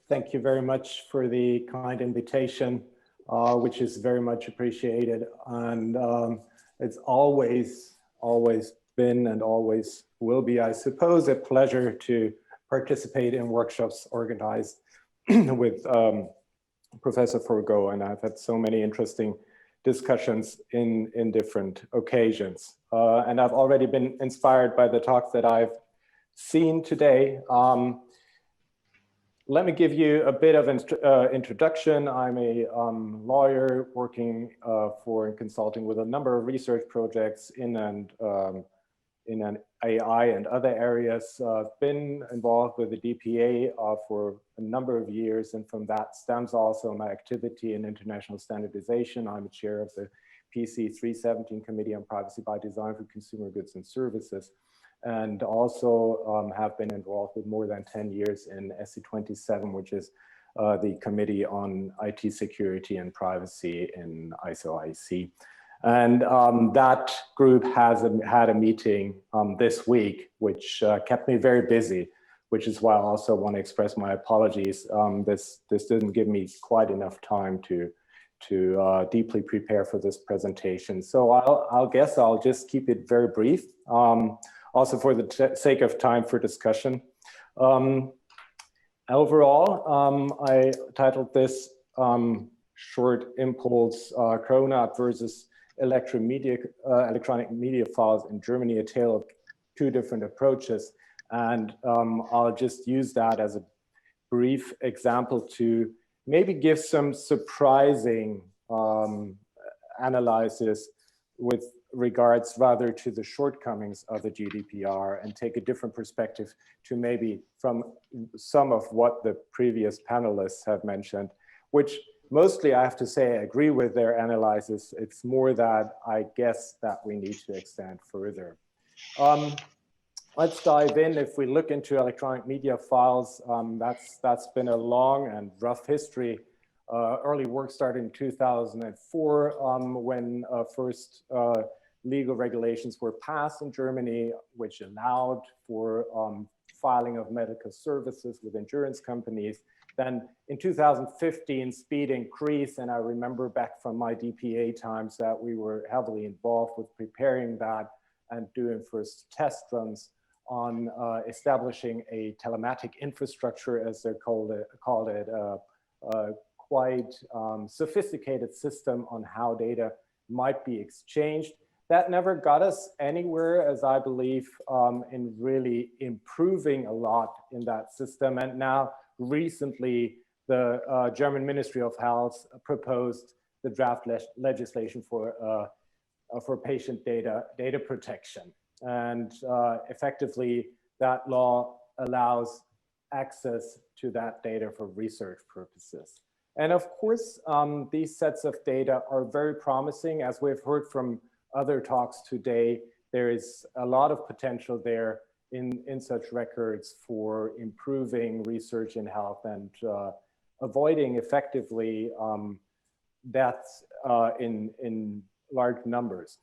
Thank you very much for the kind invitation, which is very much appreciated. And it's always been and always will be, I suppose, a pleasure to participate in workshops organized with Professor Forgo. And I've had so many interesting discussions in different occasions. And I've already been inspired by the talks that I've seen today. Let me give you a bit of introduction. I'm a lawyer working for and consulting with a number of research projects in an AI and other areas. I've been involved with the DPA for a number of years, and from that stems also my activity in international standardization. I'm a chair of the PC 317 Committee on Privacy by Design for Consumer Goods and Services, and also have been involved with more than 10 years in SC27, which is the Committee on IT Security and Privacy in ISO-IEC. And that group has had a meeting this week, which kept me very busy, which is why I also want to express my apologies. This didn't give me quite enough time to deeply prepare for this presentation. So I'll guess I'll just keep it very brief. Also for the sake of time for discussion. Overall, I titled this short impulse, Corona versus electronic media files in Germany, a tale of two different approaches. And I'll just use that as a brief example to maybe give some surprising analysis with regards rather to the shortcomings of the GDPR and take a different perspective to maybe from some of what the previous panelists have mentioned, which mostly I have to say I agree with their analysis. It's more that I guess that we need to extend further. Let's dive in. If we look into electronic media files, that's been a long and rough history. Early work started in 2004 when first legal regulations were passed in Germany, which allowed for filing of medical services with insurance companies. Then in 2015, speed increased, and I remember back from my DPA times that we were heavily involved with preparing that and doing first test runs on establishing a telematic infrastructure, as they're called it, quite sophisticated system on how data might be exchanged. That never got us anywhere, as I believe, in really improving a lot in that system. And now recently, the German Ministry of Health proposed the draft legislation for patient data protection. And effectively, that law allows access to that data for research purposes. And of course, these sets of data are very promising. As we've heard from other talks today, there is a lot of potential there in such records for improving research in health and avoiding effectively deaths in large numbers.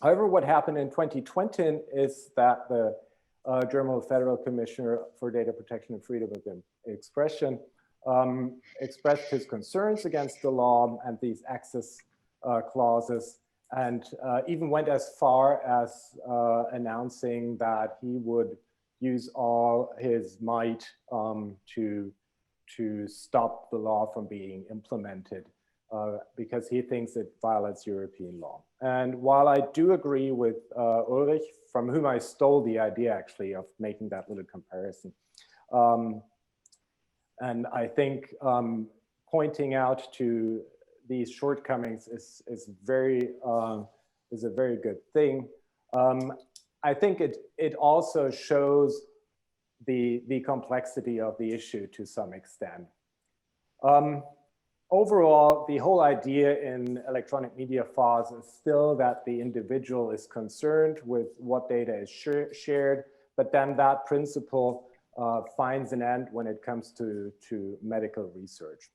However, what happened in 2020 is that the German Federal Commissioner for Data Protection and Freedom of Expression expressed his concerns against the law and these access clauses, and even went as far as announcing that he would use all his might to stop the law from being implemented because he thinks it violates European law. And while I do agree with Ulrich, from whom I stole the idea actually of making that little comparison, and I think pointing out to these shortcomings is a very good thing. I think it also shows the complexity of the issue to some extent. Overall, the whole idea in electronic media files is still that the individual is concerned with what data is shared, but then that principle finds an end when it comes to medical research.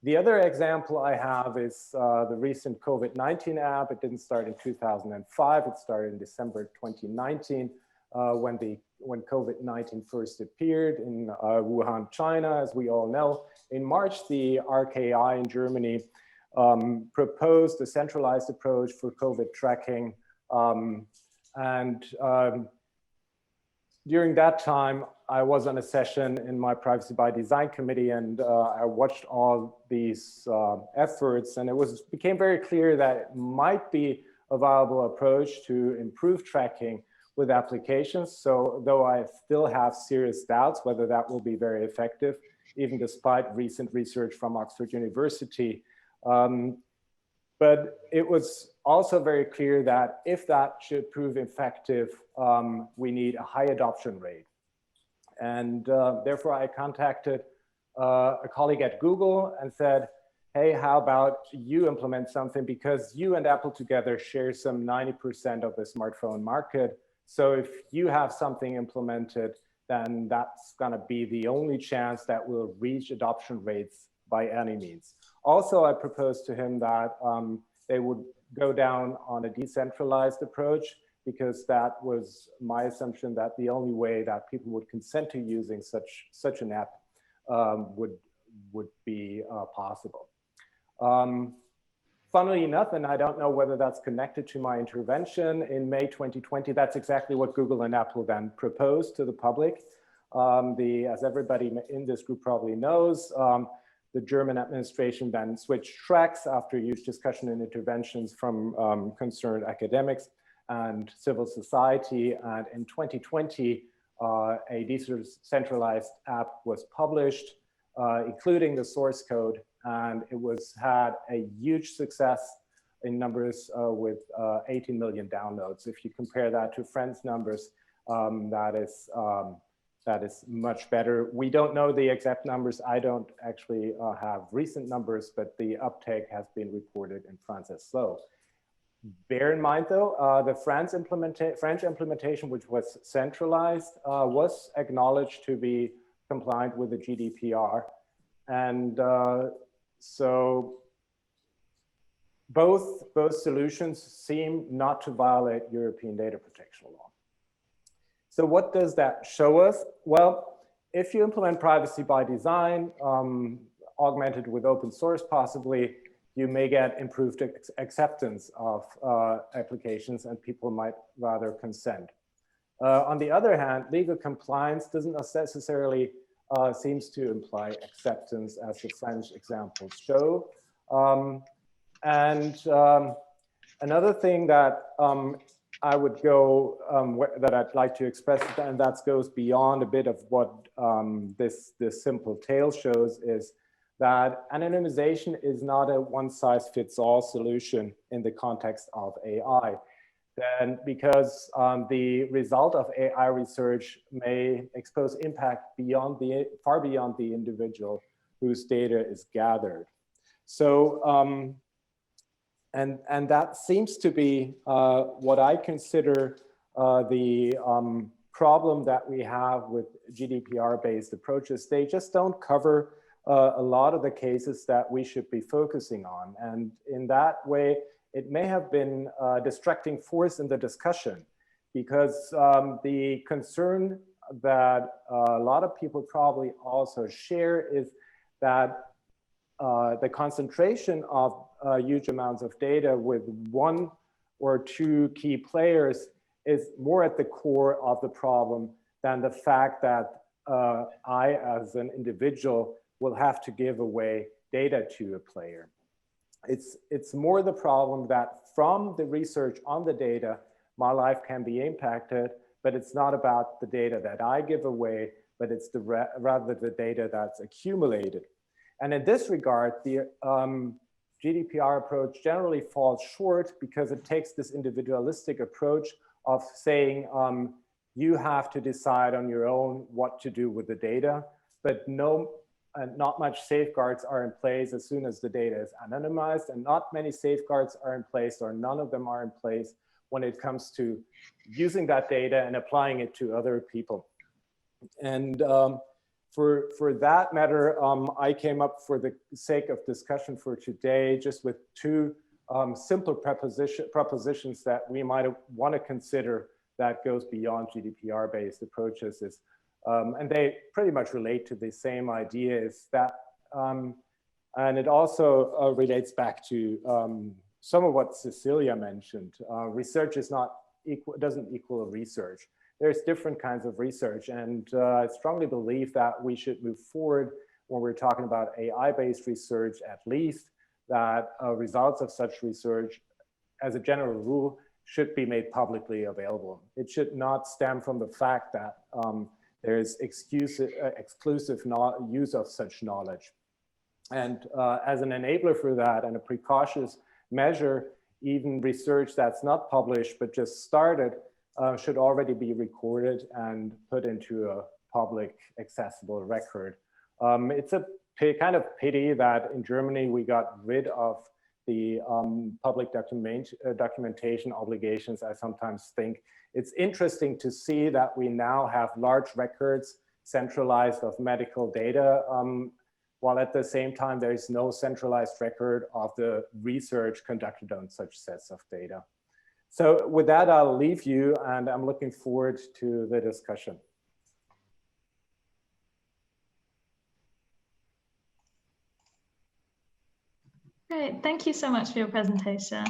The other example I have is the recent COVID-19 app. It didn't start in 2005. It started in December 2019 when the when COVID-19 first appeared in Wuhan, China, as we all know. In March, the RKI in Germany proposed a centralized approach for COVID tracking. During that time, I was on a session in my Privacy by Design committee, and I watched all these efforts, and became very clear that it might be a viable approach to improve tracking with applications. So though I still have serious doubts whether that will be very effective, even despite recent research from Oxford University. But it was also very clear that if that should prove effective, we need a high adoption rate. And therefore I contacted a colleague at Google and said, hey, how about you implement something, because you and Apple together share some 90% of the smartphone market. So if you have something implemented, then that's gonna be the only chance that we'll reach adoption rates by any means. Also, I proposed to him that they would go down on a decentralized approach, because that was my assumption that the only way that people would consent to using such an app would be possible. Funnily enough, and I don't know whether that's connected to my intervention, in May 2020, that's exactly what Google and Apple then proposed to the public. As everybody in this group probably knows, the German administration then switched tracks after huge discussion and interventions from concerned academics and civil society. And in 2020, a decentralized app was published, including the source code. And it had a huge success in numbers with 18 million downloads. If you compare that to Friends numbers, that is much better. We don't know the exact numbers. I don't actually have recent numbers, but the uptake has been reported in France as slow. Bear in mind though, the French implementation, which was centralized, was acknowledged to be compliant with the GDPR. And so both solutions seem not to violate European data protection law. So what does that show us? Well, if you implement privacy by design, augmented with open source possibly, you may get improved acceptance of applications, and people might rather consent. On the other hand, legal compliance doesn't necessarily seems to imply acceptance, as the French examples show. Another thing that I would that I'd like to express, and that goes beyond a bit of what this simple tale shows, is that anonymization is not a one-size-fits-all solution in the context of AI. And because the result of AI research may expose impact far beyond the individual whose data is gathered. So, and that seems to be what I consider the problem that we have with GDPR-based approaches. They just don't cover a lot of the cases that we should be focusing on. And in that way, it may have been a distracting force in the discussion, because the concern that a lot of people probably also share is that the concentration of huge amounts of data with one or two key players is more at the core of the problem than the fact that I, as an individual, will have to give away data to a player. It's more the problem that from the research on the data, my life can be impacted, but it's not about the data that I give away, but it's rather the data that's accumulated. And in this regard, the GDPR approach generally falls short, because it takes this individualistic approach of saying you have to decide on your own what to do with the data, but not much safeguards are in place as soon as the data is anonymized, and not many safeguards are in place, or none of them are in place when it comes to using that data and applying it to other people. And for that matter, I came up, for the sake of discussion for today, just with two simple propositions that we might want to consider that goes beyond GDPR-based approaches is, and they pretty much relate to the same idea, is that, and it also relates back to some of what Cecilia mentioned. Research is not equal, doesn't equal research. There's different kinds of research, and I strongly believe that we should move forward when we're talking about AI-based research, at least, that results of such research, as a general rule, should be made publicly available. It should not stem from the fact that there's exclusive use of such knowledge. And as an enabler for that and a precautious measure, even research that's not published but just started should already be recorded and put into a public accessible record. It's a kind of pity that in Germany we got rid of the public documentation obligations. I sometimes think it's interesting to see that we now have large records centralized of medical data, while at the same time there is no centralized record of the research conducted on such sets of data. So with that, I'll leave you, and I'm looking forward to the discussion. Great, thank you so much for your presentation.